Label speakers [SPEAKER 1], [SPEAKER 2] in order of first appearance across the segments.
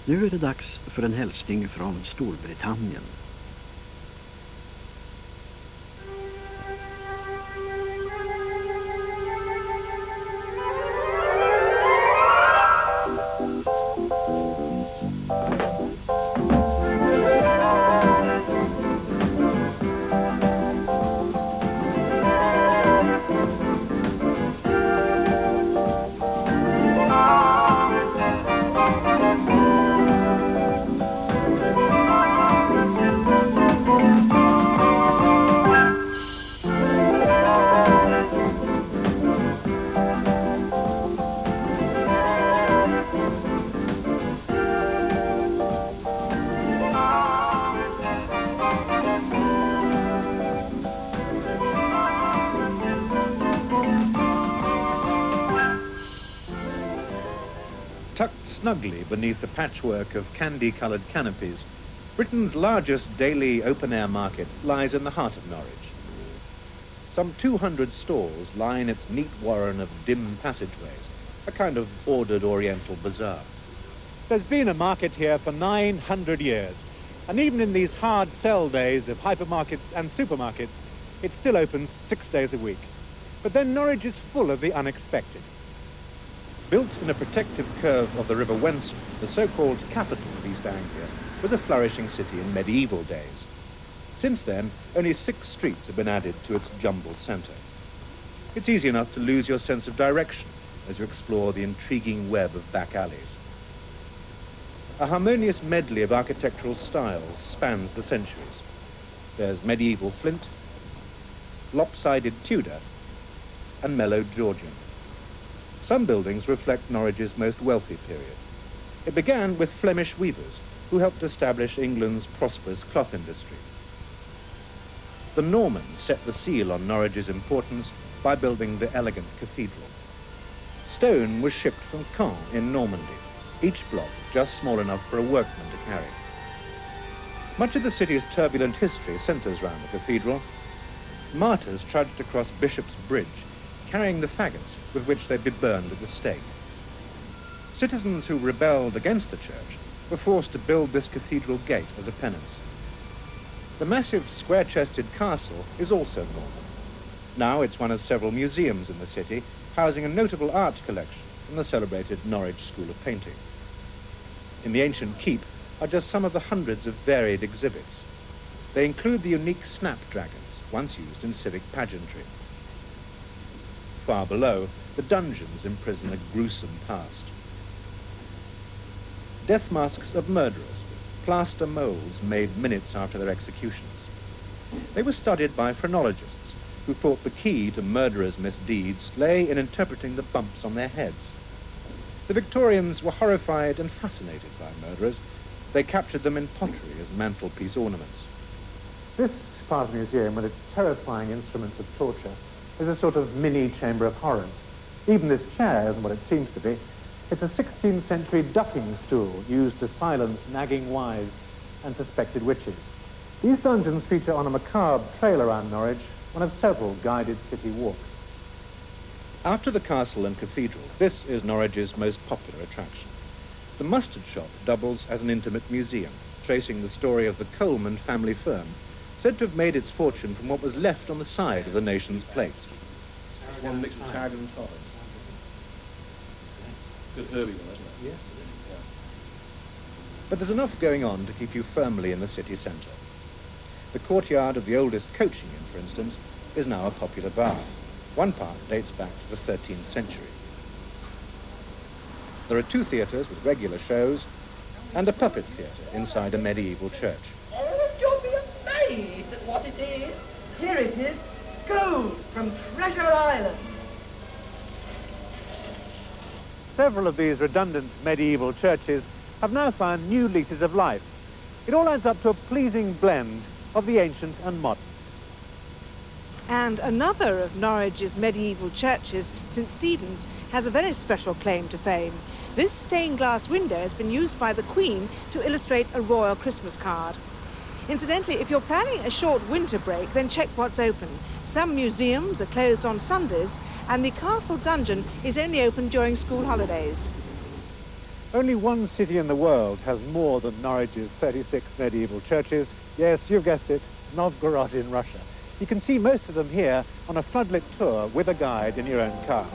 [SPEAKER 1] Nu är det dags för en hälsning från Storbritannien.
[SPEAKER 2] Tucked snugly beneath a patchwork of candy-coloured canopies, Britain's largest daily open-air market lies in the heart of Norwich. Some 200 stalls line its neat warren of dim passageways, a kind of ordered Oriental bazaar.
[SPEAKER 3] There's been a market here for 900 years, and even in these hard sell days of hypermarkets and supermarkets, it still opens 6 days a week. But then Norwich is full of the unexpected.
[SPEAKER 2] Built in a protective curve of the River Wensum, the so-called capital of East Anglia was a flourishing city in medieval days. Since then, only 6 streets have been added to its jumbled centre. It's easy enough to lose your sense of direction as you explore the intriguing web of back alleys. A harmonious medley of architectural styles spans the centuries. There's medieval flint, lopsided Tudor, and mellow Georgian. Some buildings reflect Norwich's most wealthy period. It began with Flemish weavers who helped establish England's prosperous cloth industry. The Normans set the seal on Norwich's importance by building the elegant cathedral. Stone was shipped from Caen in Normandy, each block just small enough for a workman to carry. Much of the city's turbulent history centres round the cathedral. Martyrs trudged across Bishop's Bridge, carrying the faggots with which they'd be burned at the stake. Citizens who rebelled against the church were forced to build this cathedral gate as a penance. The massive square-chested castle is also Norman. Now it's one of several museums in the city, housing a notable art collection from the celebrated Norwich School of Painting. In the ancient keep are just some of the hundreds of varied exhibits. They include the unique snapdragons, once used in civic pageantry. Far below, the dungeons imprison a gruesome past. Death masks of murderers, plaster molds made minutes after their executions. They were studied by phrenologists who thought the key to murderers' misdeeds lay in interpreting the bumps on their heads. The Victorians were horrified and fascinated by murderers. They captured them in pottery as mantelpiece ornaments. This part of the museum, with its terrifying instruments of torture, is a sort of mini chamber of horrors. Even this chair isn't what it seems to be. It's a 16th century ducking stool used to silence nagging wives and suspected witches. These dungeons feature on a macabre trail around Norwich, one of several guided city walks. After the castle and cathedral, this is Norwich's most popular attraction. The mustard shop doubles as an intimate museum, tracing the story of the Coleman family firm, said to have made its fortune from what was left on the side of the nation's plates.
[SPEAKER 4] It's one mixed with tarragon and thyme. Good herby one, isn't it?
[SPEAKER 2] Yeah. But there's enough going on to keep you firmly in the city centre. The courtyard of the oldest coaching inn, for instance, is now a popular bar. One part dates back to the 13th century. There are 2 theatres with regular shows and a puppet theatre inside a medieval church.
[SPEAKER 5] You'll be amazed at what it is. Here it is, gold from Treasure Island.
[SPEAKER 3] Several of these redundant medieval churches have now found new leases of life. It all adds up to a pleasing blend of the ancient and modern.
[SPEAKER 6] And another of Norwich's medieval churches, St. Stephen's, has a very special claim to fame. This stained glass window has been used by the Queen to illustrate a royal Christmas card. Incidentally, if you're planning a short winter break, then check what's open. Some museums are closed on Sundays, and the castle dungeon is only open during school holidays.
[SPEAKER 3] Only one city in the world has more than Norwich's 36 medieval churches. Yes, you've guessed it, Novgorod in Russia. You can see most of them here on a floodlit tour with a guide in your own car.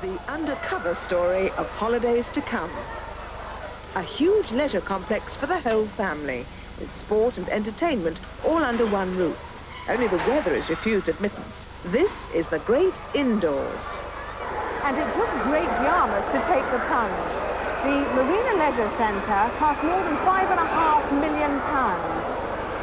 [SPEAKER 6] The undercover story of holidays to come. A huge leisure complex for the whole family, with sport and entertainment all under one roof. Only the weather is refused admittance. This is the great indoors.
[SPEAKER 7] And it took great Yarmouth to take the plunge. The Marina Leisure Centre cost more than £5.5 million.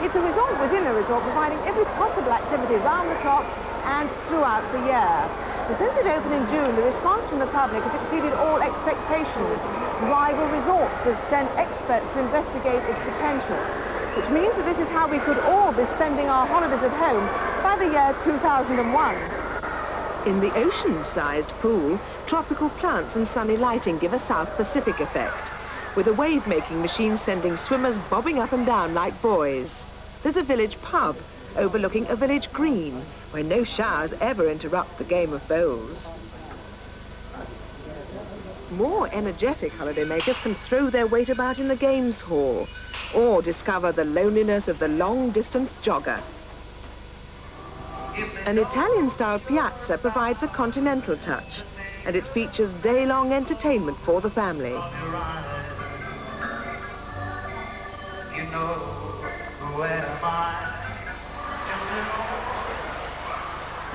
[SPEAKER 7] It's a resort within a resort, providing every possible activity round the clock and throughout the year. But since it opened in June, the response from the public has exceeded all expectations. Rival resorts have sent experts to investigate its potential, which means that this is how we could all be spending our holidays at home by the year 2001.
[SPEAKER 6] In the ocean-sized pool, tropical plants and sunny lighting give a South Pacific effect, with a wave-making machine sending swimmers bobbing up and down like buoys. There's a village pub overlooking a village green, where no showers ever interrupt the game of bowls. More energetic holidaymakers can throw their weight about in the games hall, or discover the loneliness of the long-distance jogger. An Italian-style piazza provides a continental touch, and it features day-long entertainment for the family.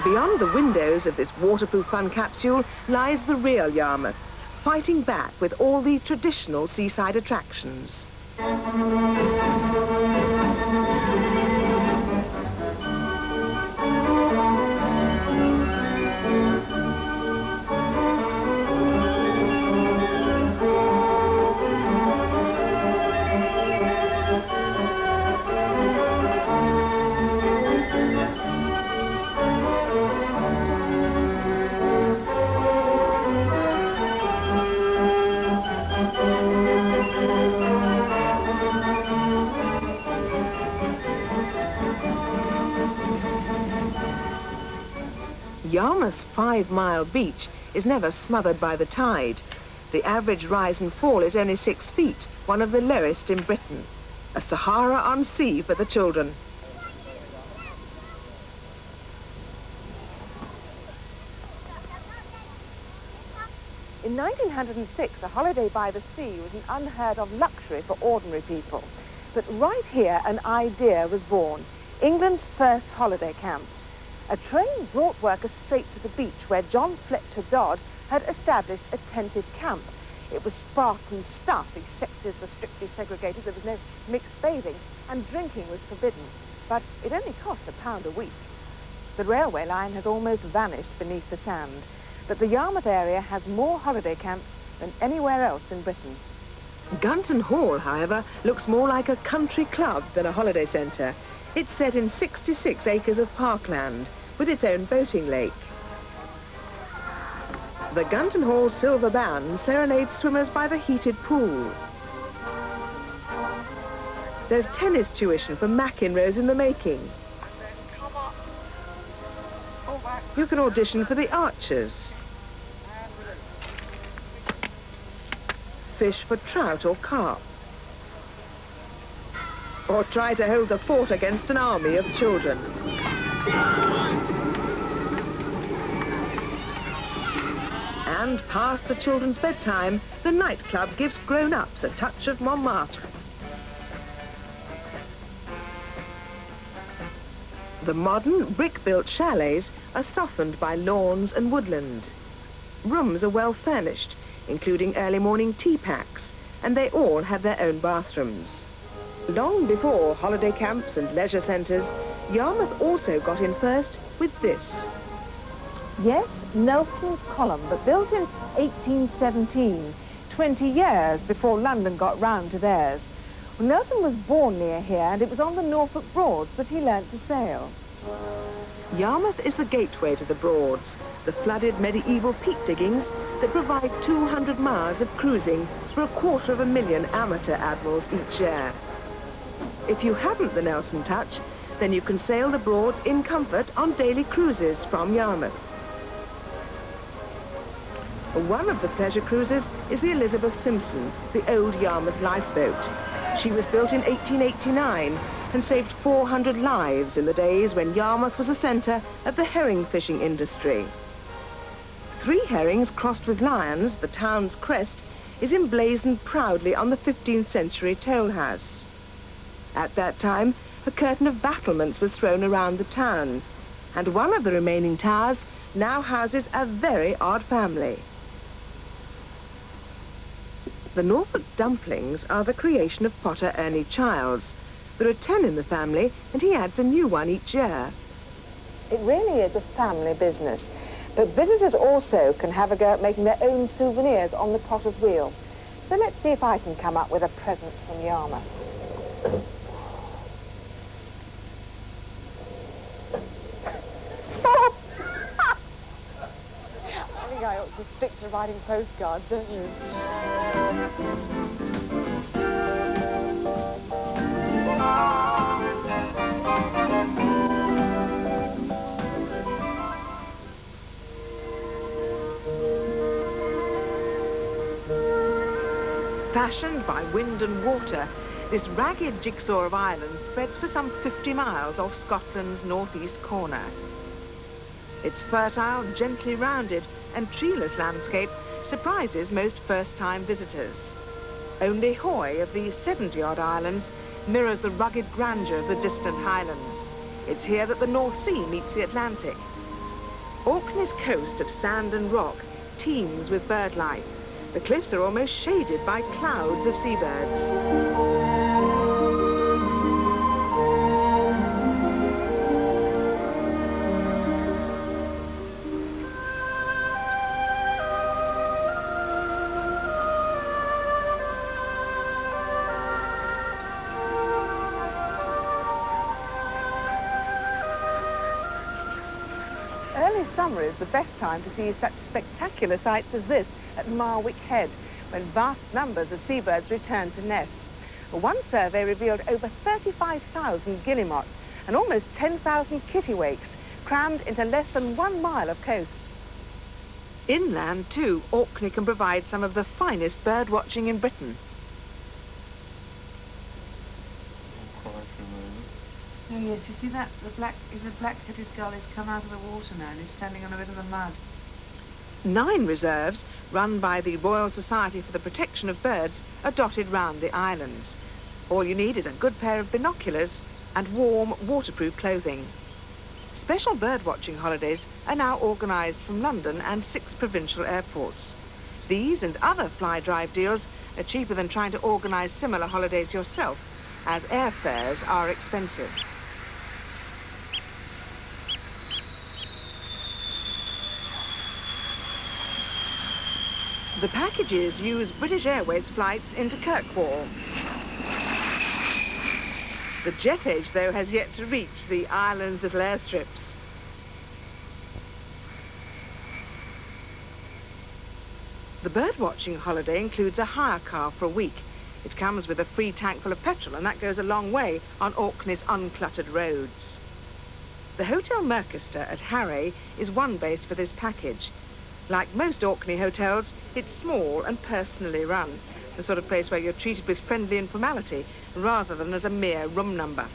[SPEAKER 6] Beyond the windows of this waterproof fun capsule lies the real Yarmouth, fighting back with all the traditional seaside attractions. Yarmouth's 5-mile beach is never smothered by the tide. The average rise and fall is only 6 feet, one of the lowest in Britain. A Sahara on sea for the children.
[SPEAKER 7] In 1906, a holiday by the sea was an unheard of luxury for ordinary people. But right here, an idea was born, England's first holiday camp. A train brought workers straight to the beach where John Fletcher Dodd had established a tented camp. It was sparkling stuff, the sexes were strictly segregated, there was no mixed bathing, and drinking was forbidden. But it only cost £1 a week. The railway line has almost vanished beneath the sand, but the Yarmouth area has more holiday camps than anywhere else in Britain.
[SPEAKER 6] Gunton Hall, however, looks more like a country club than a holiday centre. It's set in 66 acres of parkland, with its own boating lake. The Gunton Hall Silver Band serenades swimmers by the heated pool. There's tennis tuition for McEnroes in the making. You can audition for the Archers. Fish for trout or carp. Or try to hold the fort against an army of children. And past the children's bedtime, the nightclub gives grown-ups a touch of Montmartre. The modern brick-built chalets are softened by lawns and woodland. Rooms are well furnished, including early morning tea packs, and they all have their own bathrooms. Long before holiday camps and leisure centres, Yarmouth also got in first with this.
[SPEAKER 7] Yes, Nelson's Column, but built in 1817, 20 years before London got round to theirs. Well, Nelson was born near here, and it was on the Norfolk Broads that he learnt to sail. Yarmouth is the gateway to the Broads, the flooded medieval peat diggings that provide 200 miles of cruising for 250,000 amateur admirals each year. If you haven't the Nelson touch, then you can sail the Broads in comfort on daily cruises from Yarmouth. One of the pleasure cruises is the Elizabeth Simpson, the old Yarmouth lifeboat. She was built in 1889 and saved 400 lives in the days when Yarmouth was the centre of the herring fishing industry. 3 herrings crossed with lions, the town's crest, is emblazoned proudly on the 15th century toll house. At that time, a curtain of battlements was thrown around the town, and one of the remaining towers now houses a very odd family. The Norfolk dumplings are the creation of potter Ernie Childs. There are 10 in the family, and he adds a new one each year. It really is a family business, but visitors also can have a go at making their own souvenirs on the potter's wheel. So let's see if I can come up with a present from Yarmouth. I think I ought to stick to writing postcards, don't you? Fashioned by wind and water, this ragged jigsaw of islands spreads for some 50 miles off Scotland's northeast corner. Its fertile, gently rounded and treeless landscape surprises most first-time visitors. Only Hoy of the 70-odd islands mirrors the rugged grandeur of the distant highlands. It's here that the North Sea meets the Atlantic. Orkney's coast of sand and rock teems with bird life. The cliffs are almost shaded by clouds of seabirds. Early summer is the best time to see such spectacular sights as this at Marwick Head, when vast numbers of seabirds return to nest. One survey revealed over 35,000 guillemots and almost 10,000 kittiwakes crammed into less than 1 mile of coast. Inland, too, Orkney can provide some of the finest bird watching in Britain.
[SPEAKER 6] Oh yes, you see that? The black-headed gull has come out of the water now and is standing on a bit of the mud.
[SPEAKER 7] 9 reserves, run by the Royal Society for the Protection of Birds, are dotted round the islands. All you need is a good pair of binoculars and warm, waterproof clothing. Special bird-watching holidays are now organised from London and 6 provincial airports. These and other fly-drive deals are cheaper than trying to organise similar holidays yourself, as airfares are expensive. The packages use British Airways flights into Kirkwall. The jet age, though, has yet to reach the island's little airstrips. The bird-watching holiday includes a hire car for a week. It comes with a free tank full of petrol, and that goes a long way on Orkney's uncluttered roads. The Hotel Mercaster at Harray is one base for this package. Like most Orkney hotels, it's small and personally run, the sort of place where you're treated with friendly informality rather than as a mere room number.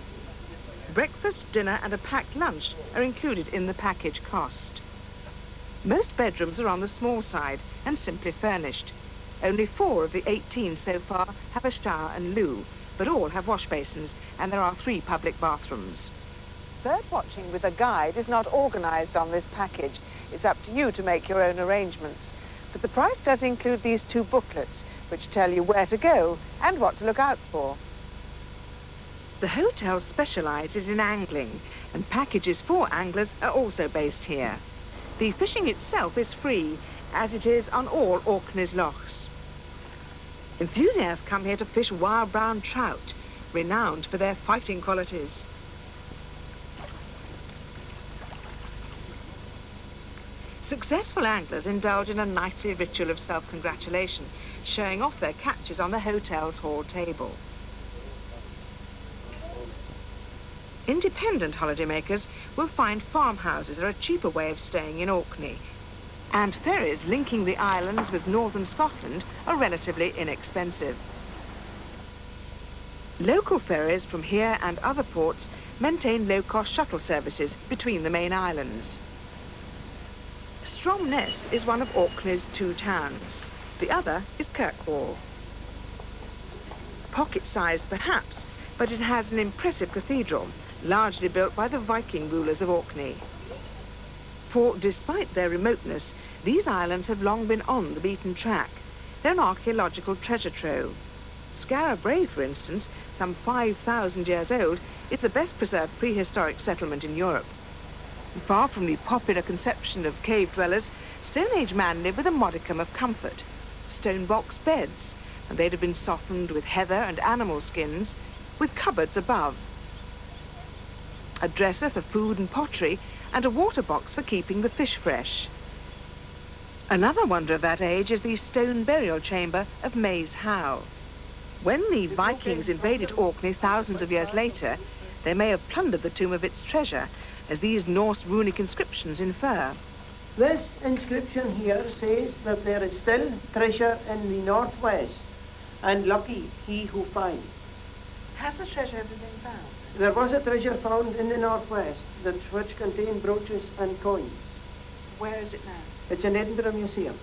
[SPEAKER 7] Breakfast, dinner and a packed lunch are included in the package cost. Most bedrooms are on the small side and simply furnished. Only 4 of the 18 so far have a shower and loo, but all have wash basins, and there are 3 public bathrooms. Bird watching with a guide is not organised on this package. It's up to you to make your own arrangements. But the price does include these 2 booklets, which tell you where to go and what to look out for. The hotel specialises in angling, and packages for anglers are also based here. The fishing itself is free, as it is on all Orkney's lochs. Enthusiasts come here to fish wild brown trout, renowned for their fighting qualities.
[SPEAKER 6] Successful anglers indulge in a nightly ritual of self-congratulation, showing off their catches on the hotel's hall table. Independent holidaymakers will find farmhouses are a cheaper way of staying in Orkney, and ferries linking the islands with northern Scotland are relatively inexpensive. Local ferries from here and other ports maintain low-cost shuttle services between the main islands. Stromness is one of Orkney's 2 towns. The other is Kirkwall. Pocket-sized perhaps, but it has an impressive cathedral, largely built by the Viking rulers of Orkney. For despite their remoteness, these islands have long been on the beaten track. They're an archaeological treasure trove. Skara Brae, for instance, some 5,000 years old, is the best preserved prehistoric settlement in Europe. Far from the popular conception of cave dwellers, Stone Age man lived with a modicum of comfort. Stone box beds, and they'd have been softened with heather and animal skins, with cupboards above. A dresser for food and pottery, and a water box for keeping the fish fresh. Another wonder of that age is the stone burial chamber of Maes Howe. When the Vikings invaded Orkney thousands of years later, they may have plundered the tomb of its treasure, as these Norse runic inscriptions infer.
[SPEAKER 8] This inscription here says that there is still treasure in the northwest, and lucky he who finds.
[SPEAKER 6] Has the treasure ever been found?
[SPEAKER 8] There was a treasure found in the northwest which contained brooches and coins.
[SPEAKER 6] Where is it now?
[SPEAKER 8] It's in Edinburgh Museum.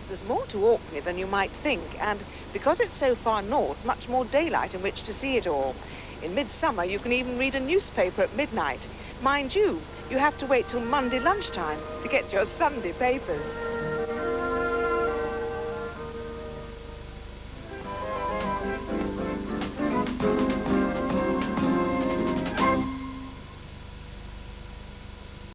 [SPEAKER 6] There's more to Orkney than you might think, and because it's so far north, much more daylight in which to see it all. In midsummer, you can even read a newspaper at midnight. Mind you, you have to wait till Monday lunchtime to get your Sunday papers.